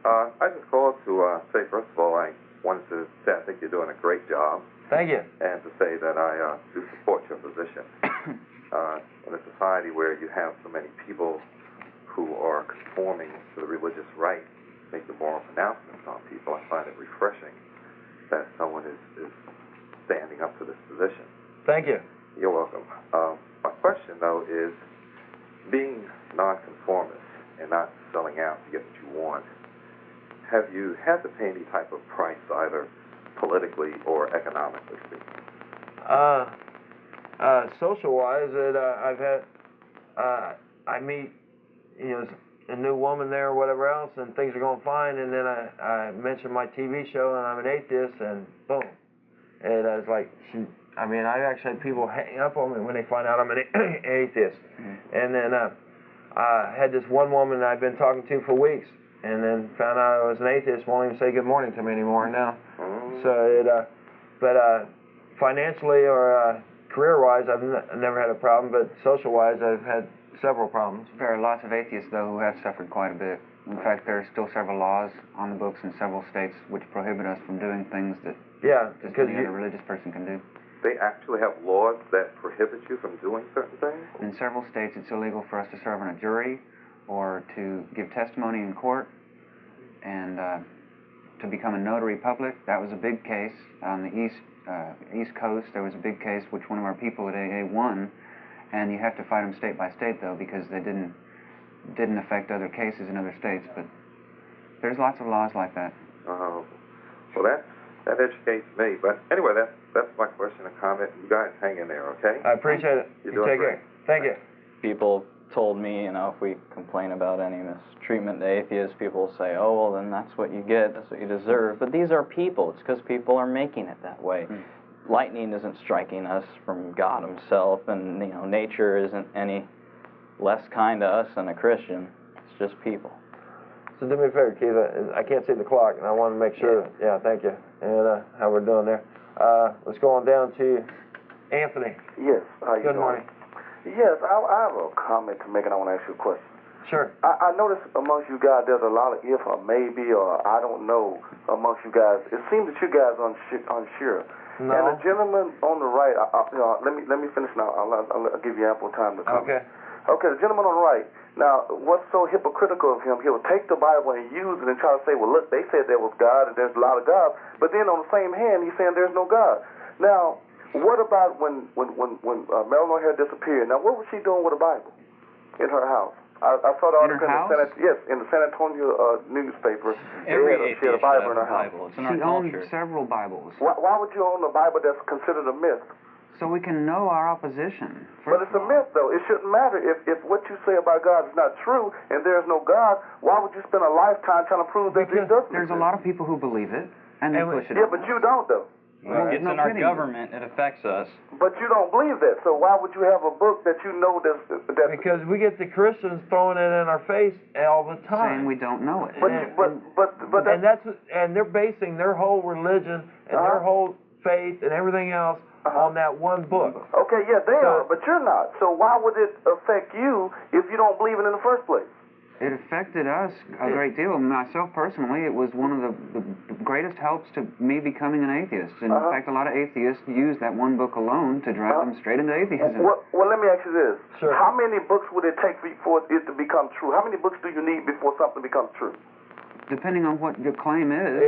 I just called to say, first of all, I wanted to say I think you're doing a great job. Thank you. And to say that I do support your position. In a society where you have so many people who are conforming to the religious right, making moral pronouncements on people, I find it refreshing that someone is standing up to this position. Thank you. You're welcome. My question, though, is being nonconformist and not selling out to get what you want, have you had to pay any type of price, either politically or economically speaking? Social-wise, I've had, I meet, a new woman there or whatever else, and things are going fine, and then I mention my TV show, and I'm an atheist, and boom. And I was like, I've actually had people hang up on me when they find out I'm an atheist. Mm-hmm. And then I had this one woman that I've been talking to for weeks, and then found out I was an atheist, won't even say good morning to me anymore now. Mm-hmm. So but financially or career-wise, I've never had a problem, but social-wise, I've had several problems. There are lots of atheists, though, who have suffered quite a bit. In fact, there are still several laws on the books in several states which prohibit us from doing things that just any other religious person can do. They actually have laws that prohibit you from doing certain things? In several states, it's illegal for us to serve on a jury or to give testimony in court and to become a notary public. That was a big case on the East Coast. There was a big case which one of our people at AA won, and you have to fight them state by state, though, because they didn't affect other cases in other states. But there's lots of laws like that. Well, that educates me. But anyway, that's my question and comment. You guys hang in there, okay? I appreciate it. You're You doing take great. care. Thank you. People told me, you know, if we complain about any mistreatment to atheists, people will say, oh, well, then that's what you get, that's what you deserve. But these are people. It's because people are making it that way. Lightning isn't striking us from God himself, and, you know, nature isn't any less kind to us than a Christian. It's just people. So do me a favor, Keith. I can't see the clock, and I want to make sure. Yeah, thank you. And how we're doing there. Let's go on down to Anthony. Yes. How you Good doing? morning. Yes, I have a comment to make, and I want to ask you a question. Sure. I noticed amongst you guys there's a lot of if or maybe or I don't know amongst you guys. It seems that you guys are unsure. No. And the gentleman on the right, let me finish now. I'll give you ample time to comment. Okay. Okay, the gentleman on the right. Now, what's so hypocritical of him? He'll take the Bible and use it and try to say, well, look, they said there was God and there's a lot of God, but then on the same hand, he's saying there's no God. Now, what about when Marilyn O'Hare disappeared? Now, what was she doing with the Bible in her house? I saw the article in the San Antonio newspaper. Every she had a Bible in her house. It's in our She owned culture. several Bibles, Why would you own a Bible that's considered a myth? so we can know our opposition. But it's a myth, though. It shouldn't matter. If what you say about God is not true and there's no God, why would you spend a lifetime trying to prove that it doesn't There's a lot of people who believe it, and they push it. Yeah, but you don't, though. Well, it's in our government. It affects us. But you don't believe that. So why would you have a book that you know that Because we get the Christians throwing it in our face all the time. Saying we don't know it. And they're basing their whole religion and their whole faith and everything else on that one book. Okay, yeah, they are, but you're not. So why would it affect you if you don't believe it in the first place? It affected us a great deal. Myself personally, it was one of the greatest helps to me becoming an atheist. In fact, a lot of atheists use that one book alone to drive them straight into atheism. Well, let me ask you this. Sure. How many books would it take for it to become true? How many books do you need before something becomes true? Depending on what your claim is.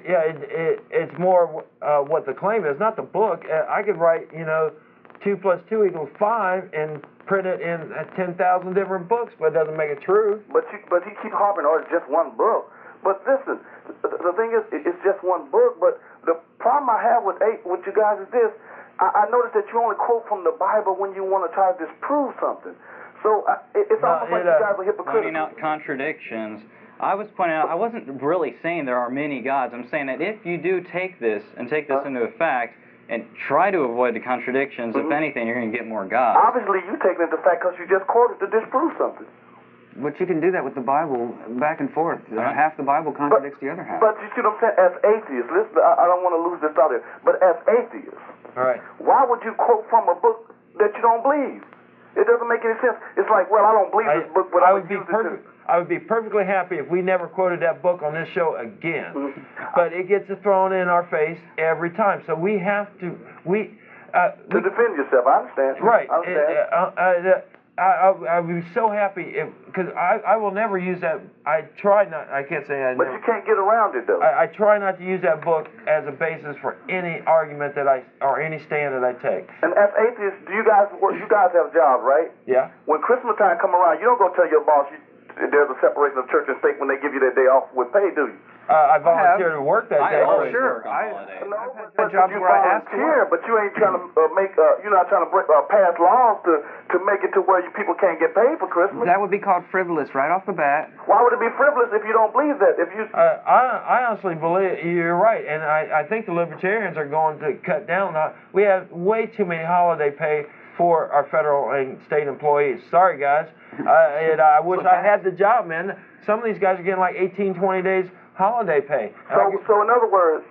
It's more what the claim is, not the book. I could write, 2 + 2 = 5 and print it in 10,000 different books, but it doesn't make it true. But you keep harping on it's just one book. But listen, the thing is, it's just one book. But the problem I have with you guys is this: I noticed that you only quote from the Bible when you want to try to disprove something. So it's almost like you guys are hypocritical. Pointing out contradictions. I was pointing out, I wasn't really saying there are many gods. I'm saying that if you do take this into effect and try to avoid the contradictions, if anything, you're going to get more gods. Obviously, you take it into fact because you just quoted to disprove something. But you can do that with the Bible back and forth. Half the Bible contradicts the other half. But you see what I'm saying? As atheists, listen, I don't want to lose this out here, but as atheists, why would you quote from a book that you don't believe? It doesn't make any sense. It's like, well, I don't believe this book, but I would use it. I would be perfectly happy if we never quoted that book on this show again. But it gets thrown in our face every time. So we have to to defend yourself. I understand. Right. I understand. I would be so happy because I will never use that. I try not. I can't say I. But you can't get around it though. I try not to use that book as a basis for any argument that or any stand that I take. And as atheists, you guys have a job, right? Yeah. When Christmas time come around, you don't go tell your boss there's a separation of church and state when they give you that day off with pay, do you? I volunteer to work that day. Sure. But you volunteer, but you ain't trying to you're not trying to pass laws to make it to where people can't get paid for Christmas. That would be called frivolous right off the bat. Why would it be frivolous if you don't believe that? If you, I honestly believe you're right, and I think the libertarians are going to cut down. We have way too many holiday pay for our federal and state employees. Sorry, guys. And I wish I had the job, man. Some of these guys are getting like 18, 20 days holiday pay. So in other words,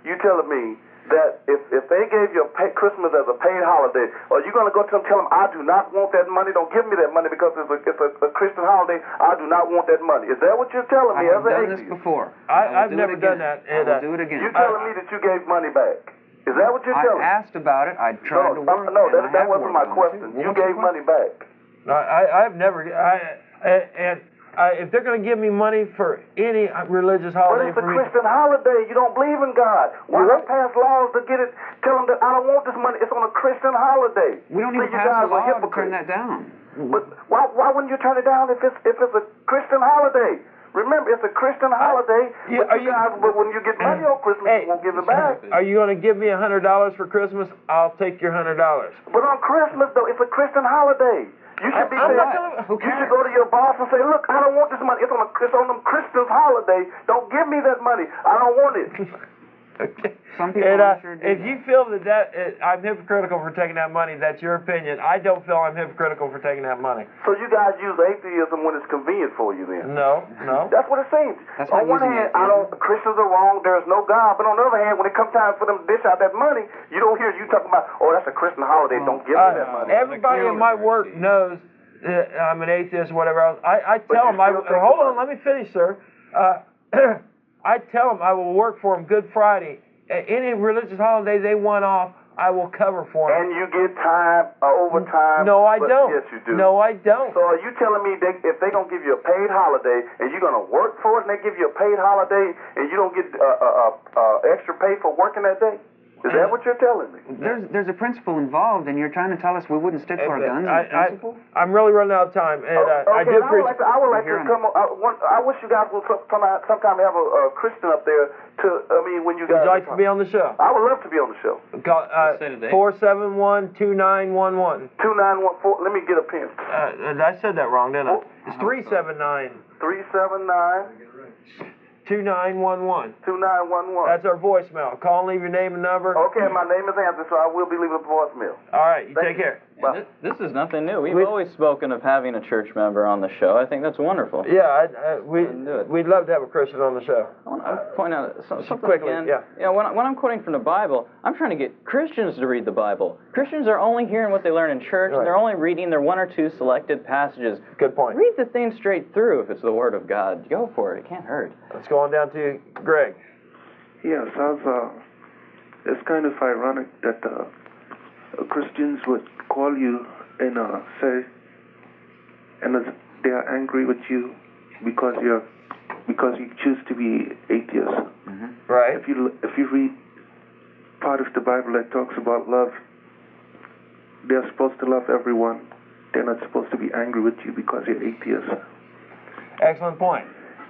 you telling me that if they gave you Christmas as a paid holiday, are you going to go to them and tell them, I do not want that money, don't give me that money because it's a Christian holiday, I do not want that money. Is that what you're telling me as an atheist? I've done this before. I've never done that. I will do it again. You're telling me that you gave money back. Is that what you're telling me? I asked about it. I tried to work. No, that wasn't my question. You gave money back. No, I've never. If they're going to give me money for any religious holiday, but it's a Christian holiday. You don't believe in God. Why not pass laws to get it? Tell them that I don't want this money. It's on a Christian holiday. We don't even pass a law to turn that down. But why wouldn't you turn it down if it's a Christian holiday? Remember, it's a Christian holiday, but when you get money on Christmas, you won't give it back. Are you going to give me $100 for Christmas? I'll take your $100. But on Christmas, though, it's a Christian holiday. You should be saying, you should go to your boss and say, look, I don't want this money. It's on them Christmas holiday. Don't give me that money. I don't want it. Okay. Some people sure do if you feel that I'm hypocritical for taking that money, that's your opinion. I don't feel I'm hypocritical for taking that money. So you guys use atheism when it's convenient for you, then? No. That's what it seems. That's on one hand, Christians are wrong. There's no God. But on the other hand, when it comes time for them to dish out that money, you don't hear you talking about, oh, that's a Christian holiday. Don't give me that money. Everybody in my work knows I'm an atheist, whatever else. I tell them, hold on, let me finish, sir. I tell them I will work for them Good Friday. Any religious holiday they want off, I will cover for them. And you get time, overtime? No, I don't. Yes, you do. No, I don't. So are you telling me if they're going to give you a paid holiday and you're going to work for it and they give you a paid holiday and you don't get extra pay for working that day? Is that what you're telling me? There's a principle involved, and you're trying to tell us we wouldn't stick to our guns and principles? I'm really running out of time, and I do appreciate. I would like to come. I wish you guys would sometime have a Christian up there. When you guys. Would you like to be on the show? I would love to be on the show. 471-2911. 2914. Let me get a pen. I said that wrong, didn't I? It's 379. 379. 2911. 2911. That's our voicemail. Call and leave your name and number. Okay, my name is Anthony, so I will be leaving a voicemail. All right, you take care. This is nothing new. We've always spoken of having a church member on the show. I think that's wonderful. Yeah, we'd love to have a Christian on the show. I want to point out something quickly, again. Yeah. When I'm quoting from the Bible, I'm trying to get Christians to read the Bible. Christians are only hearing what they learn in church, and they're only reading their one or two selected passages. Good point. Read the thing straight through if it's the Word of God. Go for it. It can't hurt. Let's go on down to Greg. Yes, it's kind of ironic that Christians would call you and say, and they are angry with you because you choose to be atheist. Mm-hmm. Right. If you read part of the Bible that talks about love, they are supposed to love everyone. They're not supposed to be angry with you because you're atheist. Excellent point.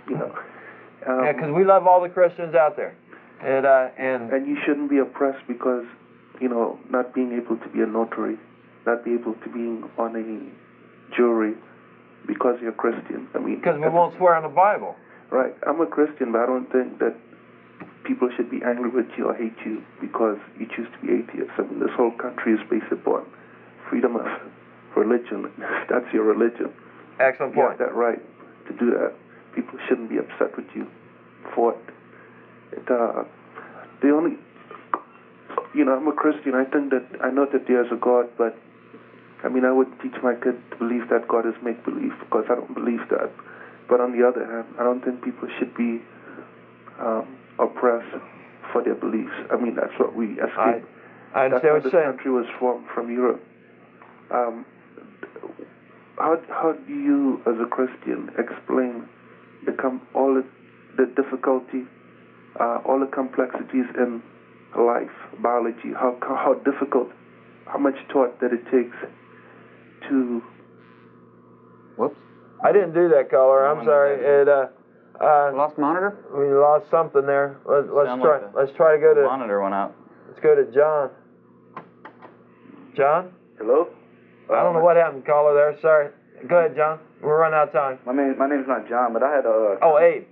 Because we love all the Christians out there, and you shouldn't be oppressed because not being able to be a notary, not be able to be on a jury because you're Christian. Because we won't swear on the Bible. Right. I'm a Christian, but I don't think that people should be angry with you or hate you because you choose to be atheist. This whole country is based upon freedom of religion. That's your religion. Excellent point. You have that right to do that. People shouldn't be upset with you for it. I'm a Christian. I know that there's a God, but I would teach my kid to believe that God is make-believe because I don't believe that. But on the other hand, I don't think people should be oppressed for their beliefs. That's what we escape. I understand what you're saying. This country was formed from Europe. How do you, as a Christian, explain all the difficulty, all the complexities in life, biology, how difficult, how much thought that it takes to... Whoops. I didn't do that, caller. I'm sorry. Lost monitor? We lost something there. Let's try to go to... Monitor went out. Let's go to John. John? Hello? I don't know what happened, caller there. Sorry. Go ahead, John. We're running out of time. My name's not John, but I had a... Oh, Abe.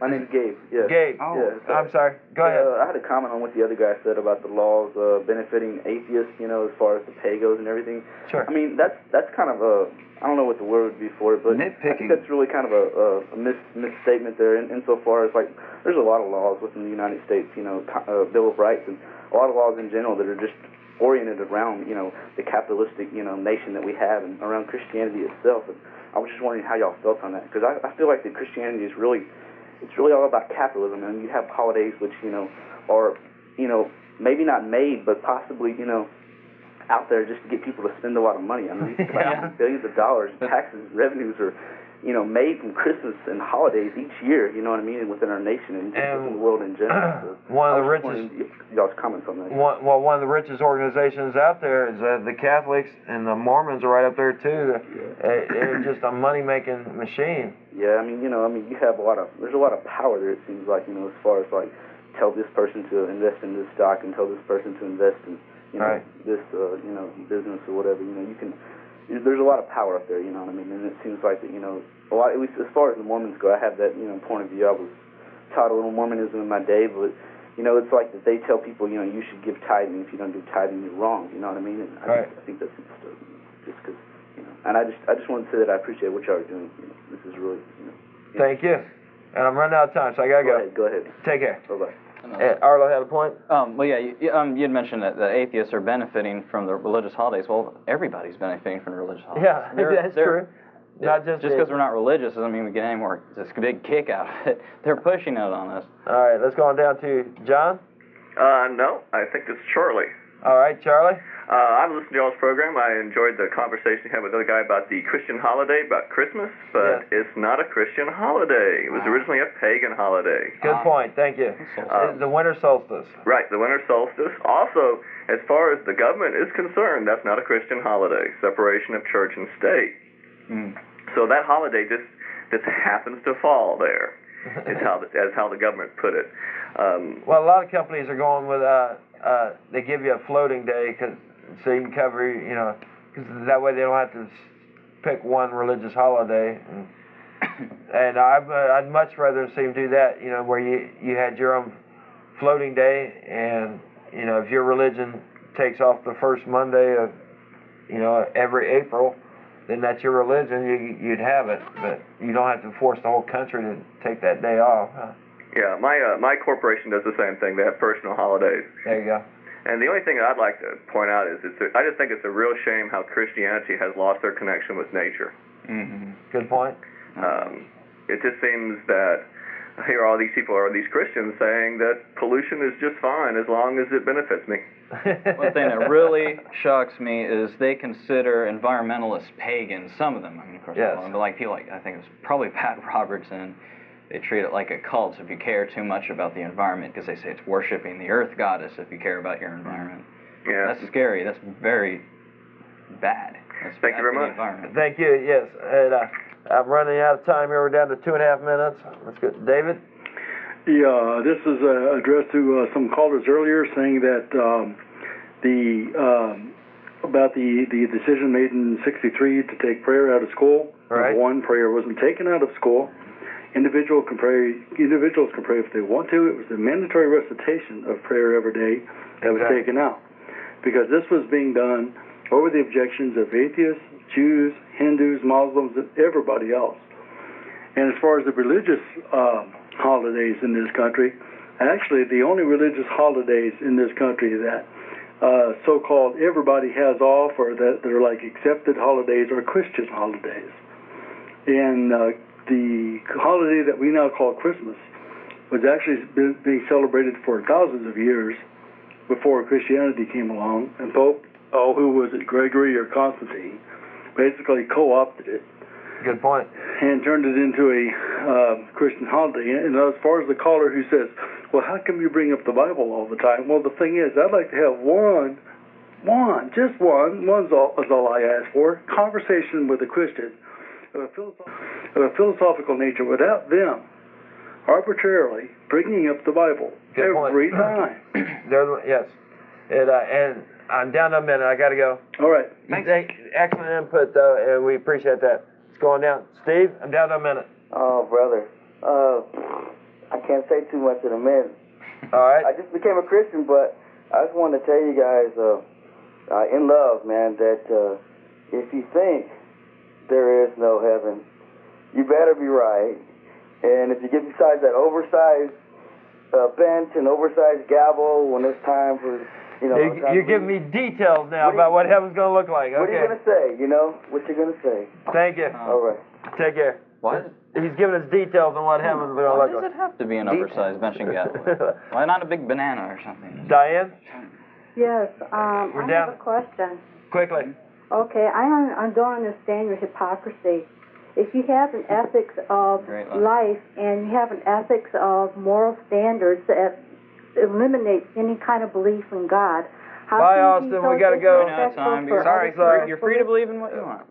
My name's Gabe. Yeah. Gabe. Oh, yeah, I'm sorry. Go ahead. I had a comment on what the other guy said about the laws benefiting atheists, as far as the pay goes and everything. Sure. That's kind of I don't know what the word would be for it, but nitpicking. I think that's really kind of a misstatement there insofar as, there's a lot of laws within the United States, Bill of Rights, and a lot of laws in general that are just oriented around, the capitalistic, nation that we have and around Christianity itself. And I was just wondering how y'all felt on that, because I feel like that Christianity is really all about capitalism, and you have holidays which, are, maybe not made, but possibly, out there just to get people to spend a lot of money. Billions of dollars, taxes, revenues are, made from Christmas and holidays each year, within our nation and within the world in general. So one of the richest... Y'all's comments on that. One of the richest organizations out there is the Catholics, and the Mormons are right up there, too. They're just a money-making machine. Yeah, I mean, you have there's a lot of power there, it seems like, as far as like, tell this person to invest in this stock and tell this person to invest in, this, business or whatever, there's a lot of power up there, you know what I mean? And it seems like that, a lot, at least as far as the Mormons go, I have that, point of view. I was taught a little Mormonism in my day, but, it's like that they tell people, you should give tithing. If you don't do tithing, you're wrong, you know what I mean? And I think that's just because, and I just want to say that I appreciate what y'all are doing. This is really, Thank you. And I'm running out of time, so I got to go. Go ahead. Take care. Bye-bye. Arlo had a point? Well, yeah, you had mentioned that atheists are benefiting from the religious holidays. Well, everybody's benefiting from the religious holidays. Yeah, that's true. Not just because we're not religious doesn't mean we get any more this big kick out of it. They're pushing it on us. All right, let's go on down to John. No, I think it's Charlie. All right, Charlie. I've listened to y'all's program. I enjoyed the conversation you had with the other guy about the Christian holiday, about Christmas, but it's not a Christian holiday. It was originally a pagan holiday. Good point. Thank you. The winter solstice. Right, the winter solstice. Also, as far as the government is concerned, that's not a Christian holiday. Separation of church and state. So that holiday just happens to fall there. Is how the government put it. Well, a lot of companies are going with they give you a floating day so you can cover, because that way they don't have to pick one religious holiday. And I'd much rather see them do that, where you had your own floating day, and if your religion takes off the first Monday of every April, then that's your religion. You'd have it, but you don't have to force the whole country to take that day off. Yeah, my corporation does the same thing. They have personal holidays. There you go. And the only thing I'd like to point out is I just think it's a real shame how Christianity has lost their connection with nature. Good point. It just seems that here all these people are these Christians saying that pollution is just fine as long as it benefits me. One thing that really shocks me is they consider environmentalists pagans. Some of them, I mean, of course, but like people like I think it was probably Pat Robertson. They treat it like a cult if you care too much about the environment, because they say it's worshiping the earth goddess if you care about your environment. Yeah. That's scary. That's very bad. That's Thank you very much. Thank you, yes. And I'm running out of time here. We're down to 2.5 minutes. Let's go. David? Yeah, this is addressed to some callers earlier saying that about the decision made in '63 to take prayer out of school. Right. One, prayer wasn't taken out of school. Individuals can pray if they want to. It was the mandatory recitation of prayer every day that was taken out, because this was being done over the objections of atheists, Jews, Hindus, Muslims, and everybody else. And as far as the religious holidays in this country, actually the only religious holidays in this country that so-called everybody has off, or that are like accepted holidays, are Christian holidays. And the holiday that we now call Christmas was actually being celebrated for thousands of years before Christianity came along, and Pope, who was it, Gregory or Constantine, basically co-opted it. Good point. And turned it into a Christian holiday. And as far as the caller who says, well, how come you bring up the Bible all the time? Well, the thing is, I'd like to have just one's all I ask for, conversation with a Christian of a philosophical nature without them arbitrarily bringing up the Bible every time. Yes. And I'm down to a minute. I got to go. All right. Thanks. Excellent input, though, and we appreciate that. It's going down. Steve, I'm down to a minute. Oh, brother. I can't say too much in a minute. All right. I just became a Christian, but I just wanted to tell you guys, in love, man, that if you think there is no heaven, you better be right. And if you get besides that oversized bench and oversized gavel when it's time for, you're giving me details now about what heaven's going to look like. What are you going to say, what you're going to say. Thank you. All right. Take care. What? He's giving us details on what heaven's going to look like. Why does it have to be an oversized bench and gavel? Why not a big banana or something? Diane? Yes, I have a question. Quickly. Okay, I don't understand your hypocrisy. If you have an ethics of life and you have an ethics of moral standards that eliminates any kind of belief in God, how Bye, can you Austin. be so We got to go. disrespectful for Sorry. other You're free to believe in what you want.